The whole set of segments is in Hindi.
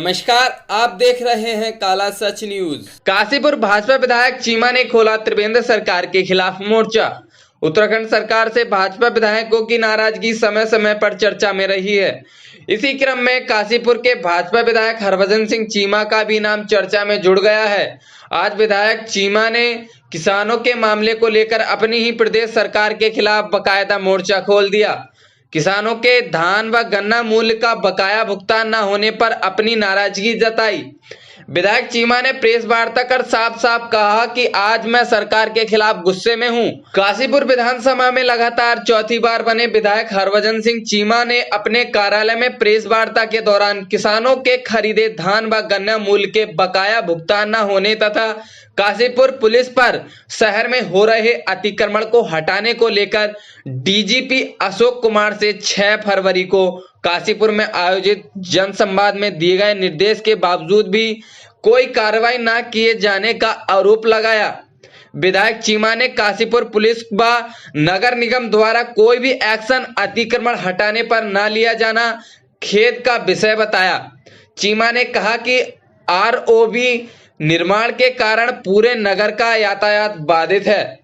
नमस्कार, आप देख रहे हैं काला सच न्यूज। काशीपुर भाजपा विधायक चीमा ने खोला त्रिवेंद्र सरकार के खिलाफ मोर्चा। उत्तराखंड सरकार से भाजपा विधायकों की नाराजगी समय समय पर चर्चा में रही है। इसी क्रम में काशीपुर के भाजपा विधायक हरभजन सिंह चीमा का भी नाम चर्चा में जुड़ गया है। आज विधायक चीमा ने किसानों के मामले को लेकर अपनी ही प्रदेश सरकार के खिलाफ बकायदा मोर्चा खोल दिया। किसानों के धान व गन्ना मूल्य का बकाया भुगतान न होने पर अपनी नाराजगी जताई। विधायक चीमा ने प्रेस वार्ता कर साफ साफ कहा कि आज मैं सरकार के खिलाफ गुस्से में हूं। काशीपुर विधानसभा में लगातार चौथी बार बने विधायक हरभजन सिंह चीमा ने अपने कार्यालय में प्रेस वार्ता के दौरान किसानों के खरीदे धान व गन्ना मूल्य के बकाया भुगतान न होने तथा काशीपुर पुलिस पर शहर में हो रहे अतिक्रमण को हटाने को लेकर डीजीपी अशोक कुमार से 6 फरवरी को काशीपुर में आयोजित जनसंवाद में दिए गए निर्देश के बावजूद भी कोई कार्रवाई न किए जाने का आरोप लगाया। विधायक चीमा ने काशीपुर पुलिस व नगर निगम द्वारा कोई भी एक्शन अतिक्रमण हटाने पर न लिया जाना खेद का विषय बताया। चीमा ने कहा कि आरओबी निर्माण के कारण पूरे नगर का यातायात बाधित है।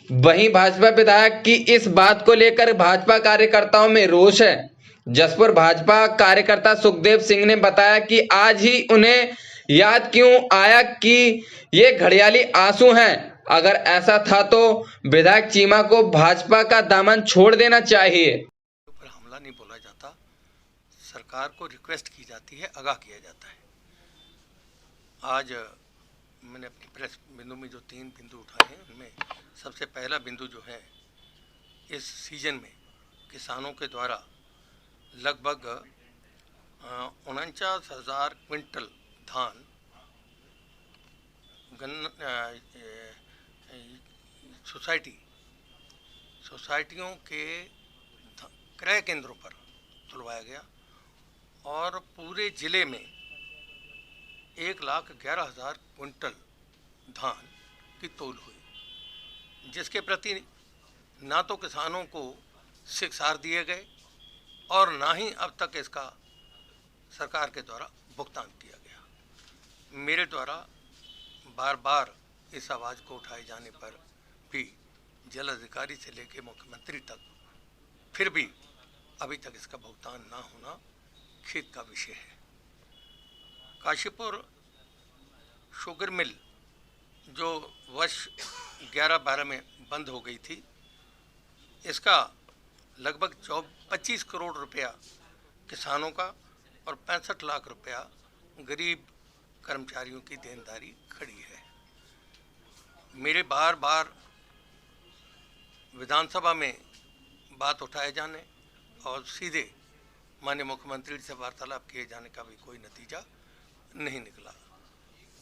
वहीं भाजपा विधायक की इस बात को लेकर भाजपा कार्यकर्ताओं में रोष है। जसपुर भाजपा कार्यकर्ता सुखदेव सिंह ने बताया कि आज ही उन्हें याद क्यों आया कि ये घड़ियाली आंसू हैं। अगर ऐसा था तो विधायक चीमा को भाजपा का दामन छोड़ देना चाहिए। पर हमला नहीं बोला जाता, सरकार को रिक्वेस्ट की जाती है, आगाह किया जाता है। आज मैंने अपनी प्रेस बिंदु में जो 3 बिंदु उठाए हैं उनमें सबसे पहला बिंदु जो है, इस सीजन में किसानों के द्वारा लगभग 49,000 क्विंटल धान सोसाइटियों के क्रय केंद्रों पर तुलवाया गया और पूरे जिले में 1,11,000 क्विंटल धान की तौल हुई, जिसके प्रति ना तो किसानों को शिक्षार दिए गए और ना ही अब तक इसका सरकार के द्वारा भुगतान किया गया। मेरे द्वारा बार बार इस आवाज़ को उठाए जाने पर भी जल अधिकारी से लेकर मुख्यमंत्री तक फिर भी अभी तक इसका भुगतान ना होना खेद का विषय है। काशीपुर शुगर मिल जो वर्ष 11-12 में बंद हो गई थी, इसका लगभग 25 करोड़ रुपया किसानों का और 65 लाख रुपया गरीब कर्मचारियों की देनदारी खड़ी है। मेरे बार बार विधानसभा में बात उठाए जाने और सीधे माननीय मुख्यमंत्री से वार्तालाप किए जाने का भी कोई नतीजा नहीं निकला।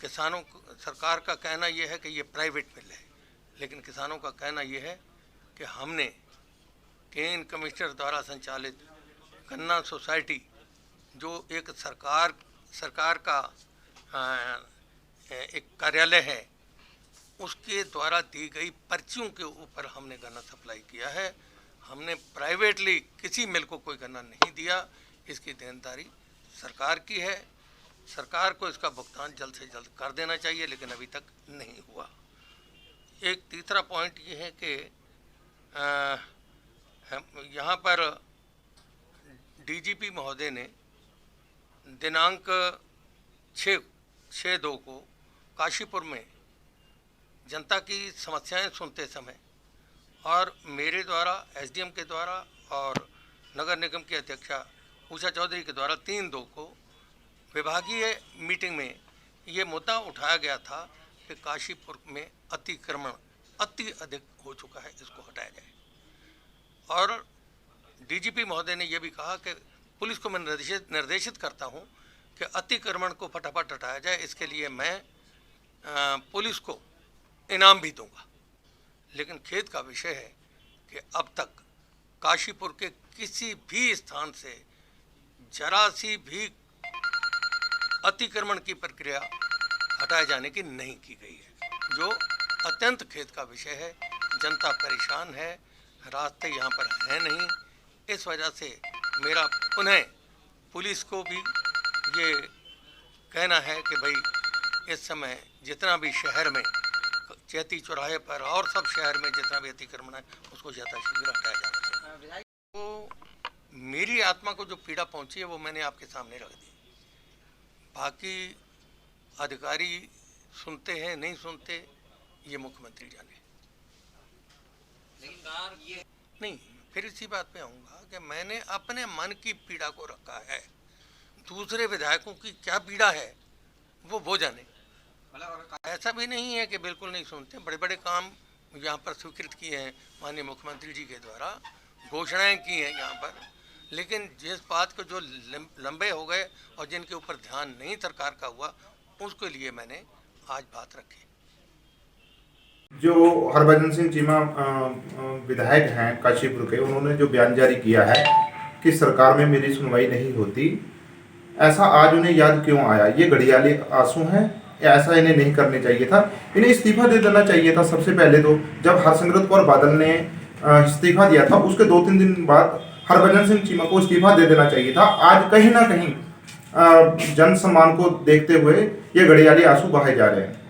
किसानों सरकार का कहना यह है कि ये प्राइवेट मिल है, लेकिन किसानों का कहना यह है कि हमने केन कमिश्नर द्वारा संचालित गन्ना सोसाइटी जो एक सरकार का एक कार्यालय है, उसके द्वारा दी गई पर्चियों के ऊपर हमने गन्ना सप्लाई किया है। हमने प्राइवेटली किसी मिल को कोई गन्ना नहीं दिया। इसकी देनदारी सरकार की है। सरकार को इसका भुगतान जल्द से जल्द कर देना चाहिए, लेकिन अभी तक नहीं हुआ। एक तीसरा पॉइंट ये है कि यहाँ पर डीजीपी महोदय ने दिनांक 6/2 को काशीपुर में जनता की समस्याएं सुनते समय और मेरे द्वारा, एसडीएम के द्वारा और नगर निगम की अध्यक्षा उषा चौधरी के द्वारा 3/2 को विभागीय मीटिंग में ये मुद्दा उठाया गया था कि काशीपुर में अतिक्रमण अति अधिक हो चुका है, इसको हटाया जाए। और डीजीपी महोदय ने यह भी कहा कि पुलिस को मैं निर्देशित करता हूं कि अतिक्रमण को फटाफट हटाया जाए। इसके लिए मैं पुलिस को इनाम भी दूंगा। लेकिन खेद का विषय है कि अब तक काशीपुर के किसी भी स्थान से जरा सी भी अतिक्रमण की प्रक्रिया हटाए जाने की नहीं की गई है, जो अत्यंत खेद का विषय है। जनता परेशान है, रास्ते यहाँ पर हैं नहीं। इस वजह से मेरा पुनः पुलिस को भी ये कहना है कि भाई इस समय जितना भी शहर में चैती चौराहे पर और सब शहर में जितना भी अतिक्रमण है उसको यथाशीघ्र हटाया जाना चाहिए। तो मेरी आत्मा को जो पीड़ा पहुंची है वो मैंने आपके सामने रख दी। बाकी अधिकारी सुनते हैं नहीं सुनते ये मुख्यमंत्री जाने। नहीं, फिर इसी बात पे आऊँगा कि मैंने अपने मन की पीड़ा को रखा है, दूसरे विधायकों की क्या पीड़ा है वो जाने। ऐसा भी नहीं है कि बिल्कुल नहीं सुनते, बड़े बड़े काम यहाँ पर स्वीकृत किए हैं माननीय मुख्यमंत्री जी के द्वारा, घोषणाएं की हैं यहाँ पर, लेकिन जिस बात को जो लंबे हो गए और जिनके ऊपर ध्यान नहीं सरकार का हुआ उसके लिए मैंने आज बात रखी। जो हरभजन सिंह चीमा विधायक हैं काशीपुर के, उन्होंने जो बयान जारी किया है कि सरकार में मेरी सुनवाई नहीं होती, ऐसा आज उन्हें याद क्यों आया? ये घड़ियाली आंसू हैं, ऐसा इन्हें नहीं करने चाहिए था। इन्हें इस्तीफा दे देना चाहिए था सबसे पहले। तो जब हरसिमरत कौर बादल ने इस्तीफा दिया था उसके 2-3 दिन बाद हरभजन सिंह चीमा को इस्तीफा दे देना चाहिए था। आज कहीं ना कहीं जन सम्मान को देखते हुए ये घड़ियाली आंसू बहाए जा रहे हैं।